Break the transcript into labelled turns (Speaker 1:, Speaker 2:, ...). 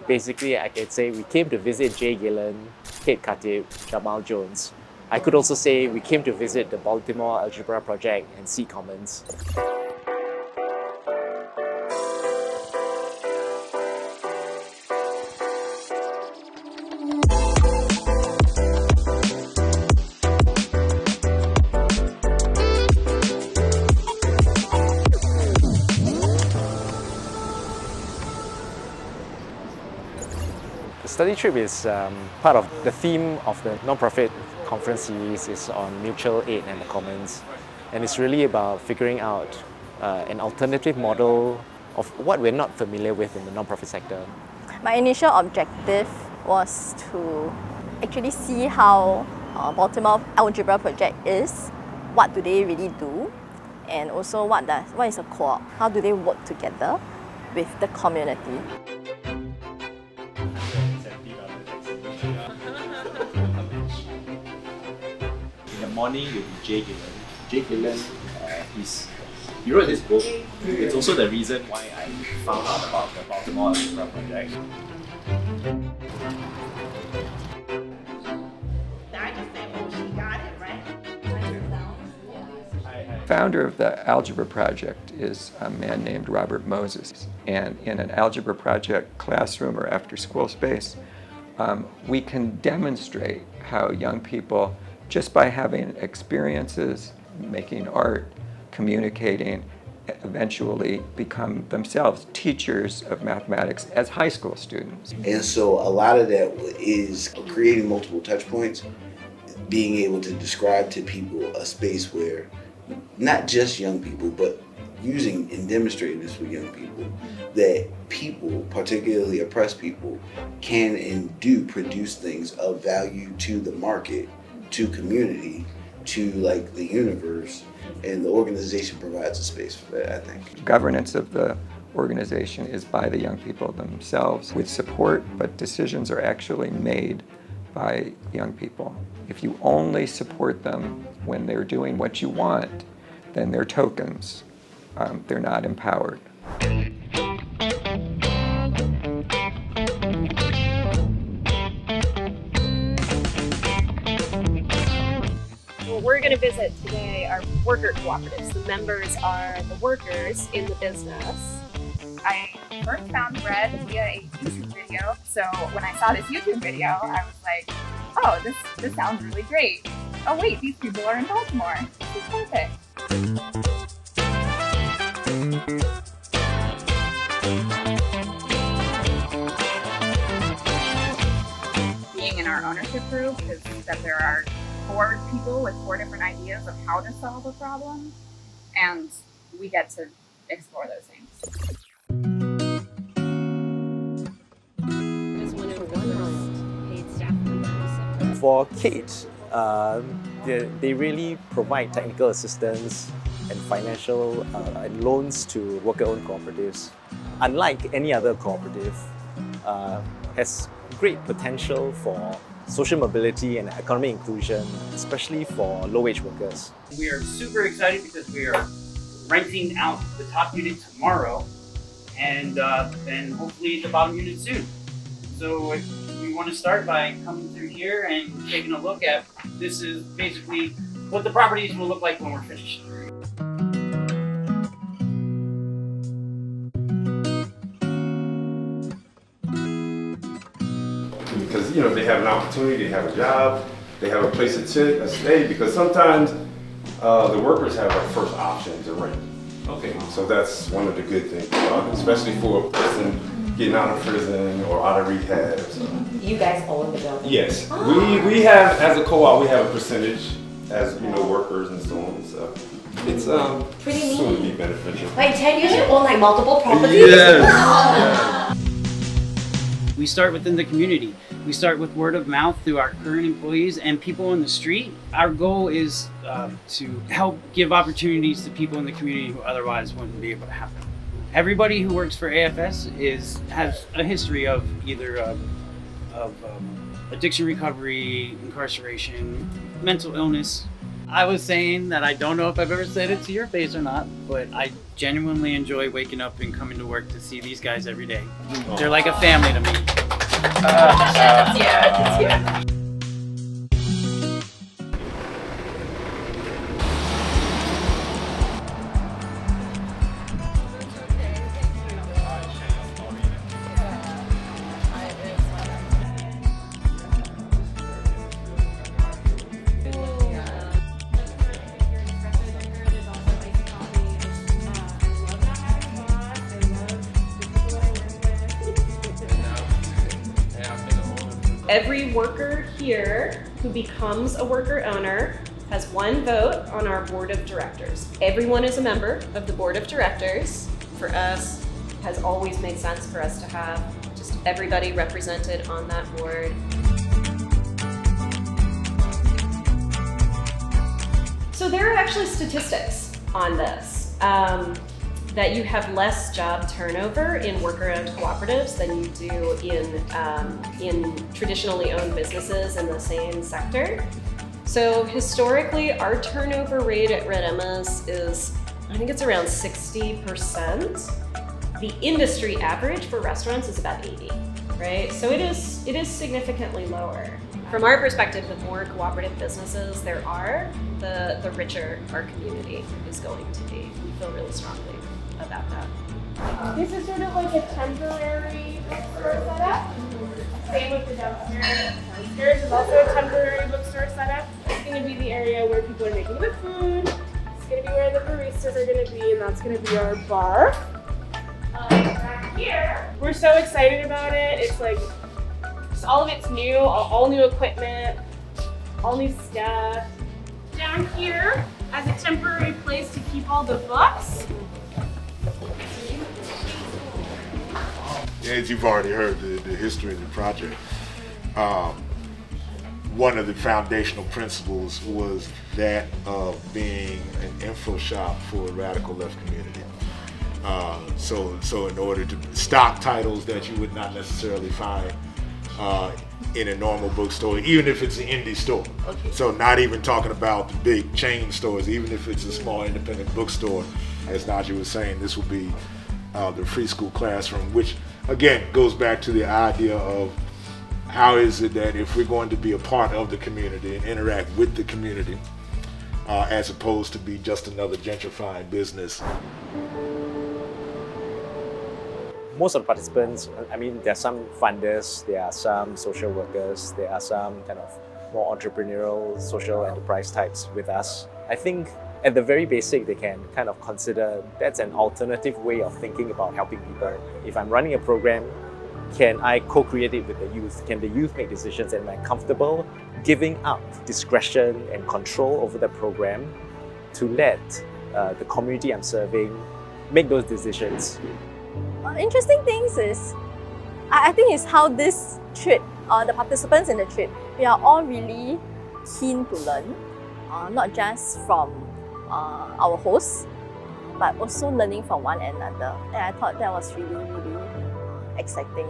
Speaker 1: Basically, I could say we came to visit Jay Gillen, Kate Khatib, Jamal Jones. I could also say we came to visit the Baltimore Algebra project and see Commons. The study trip is part of the theme of the non-profit conference series is on mutual aid and the commons, and it's really about figuring out an alternative model of what we're not familiar with in the non-profit sector.
Speaker 2: My initial objective was to actually see how Baltimore Algebra project is, what do they really do, and also what is a co-op, how do they work together with the community.
Speaker 3: In the morning, you'll be Jay Gillen. Jay Gillen, he wrote this book. It's also the reason why I found out about the Baltimore Algebra project.
Speaker 4: Founder of the Algebra project is a man named Robert Moses, and in an Algebra project classroom or after school space, we can demonstrate how young people, just by having experiences, making art, communicating, eventually become themselves teachers of mathematics as high school students.
Speaker 5: And so a lot of that is creating multiple touch points, being able to describe to people a space where not just young people, but using and demonstrating this with young people, that people, particularly oppressed people, can and do produce things of value to the market, to community, to like the universe, and the organization provides a space for that, I think.
Speaker 4: Governance of the organization is by the young people themselves with support, but decisions are actually made by young people. If you only support them when they're doing what you want, then they're tokens. They're not empowered.
Speaker 6: What we're going to visit today are worker cooperatives. The members are the workers in the business.
Speaker 7: I first found BRED via a YouTube video. So when I saw this YouTube video, I was like, oh, this sounds really great. Oh wait, these people are in Baltimore. This is perfect. Being in our ownership group is that there are 4 people with 4 different ideas of how to solve a problem, and we get to explore those things.
Speaker 1: For Kate, they really provide technical assistance and financial and loans to worker-owned cooperatives. Unlike any other cooperative, has great potential for social mobility and economic inclusion, especially for low-wage workers.
Speaker 8: We are super excited because we are renting out the top unit tomorrow and hopefully the bottom unit soon. So we want to start by coming through here and taking a look at, this is basically what the properties will look like when we're finished.
Speaker 9: Because they have an opportunity, they have a job, they have a place to stay. Because sometimes the workers have a first option to rent. Okay, so that's one of the good things about it, especially for a person getting out of prison or out of rehab. So.
Speaker 10: You guys own the building?
Speaker 9: Yes, we have, as a co-op, we have a percentage as workers and so on. So it's
Speaker 10: pretty neat.
Speaker 9: soon to be beneficial.
Speaker 10: Like 10 years, you own like multiple properties?
Speaker 9: Yes.
Speaker 8: We start within the community. We start with word of mouth through our current employees and people in the street. Our goal is to help give opportunities to people in the community who otherwise wouldn't be able to have them. Everybody who works for AFS has a history of either addiction recovery, incarceration, mental illness. I was saying that I don't know if I've ever said it to your face or not, but I genuinely enjoy waking up and coming to work to see these guys every day. They're like a family to me.
Speaker 6: Every worker here who becomes a worker owner has one vote on our board of directors. Everyone is a member of the board of directors. For us, it has always made sense for us to have just everybody represented on that board. So there are actually statistics on this, that you have less job turnover in worker-owned cooperatives than you do in traditionally owned businesses in the same sector. So historically, our turnover rate at Red Emma's is, I think it's around 60%. The industry average for restaurants is about 80, right? So it is significantly lower. From our perspective, the more cooperative businesses there are, the richer our community is going to be. We feel really strongly about that.
Speaker 11: This is sort of like a temporary bookstore setup. Same with the downstairs. Downstairs is also a temporary bookstore setup. It's going to be the area where people are making the food. It's going to be where the baristas are going to be, and that's going to be our bar. Back here, we're so excited about it. It's like, just all of it's new, all new equipment, all new stuff. Down here, as a temporary place to keep all the books.
Speaker 12: As you've already heard the history of the project, one of the foundational principles was that of being an info shop for a radical left community. So in order to stock titles that you would not necessarily find in a normal bookstore, even if it's an indie store. Okay. So not even talking about the big chain stores, even if it's a small independent bookstore, as Najee was saying, this will be the free school classroom, which again goes back to the idea of how is it that if we're going to be a part of the community and interact with the community, as opposed to be just another gentrifying business.
Speaker 1: Most of the participants, I mean, there are some funders, there are some social workers, there are some kind of more entrepreneurial social enterprise types with us. I think at the very basic, they can kind of consider that's an alternative way of thinking about helping people. If I'm running a program, can I co-create it with the youth? Can the youth make decisions? And am I comfortable giving up discretion and control over the program to let the community I'm serving make those decisions?
Speaker 2: Interesting things is, I think is how this trip, the participants in the trip, we are all really keen to learn, not just from our hosts, but also learning from one another. And I thought that was really, really exciting.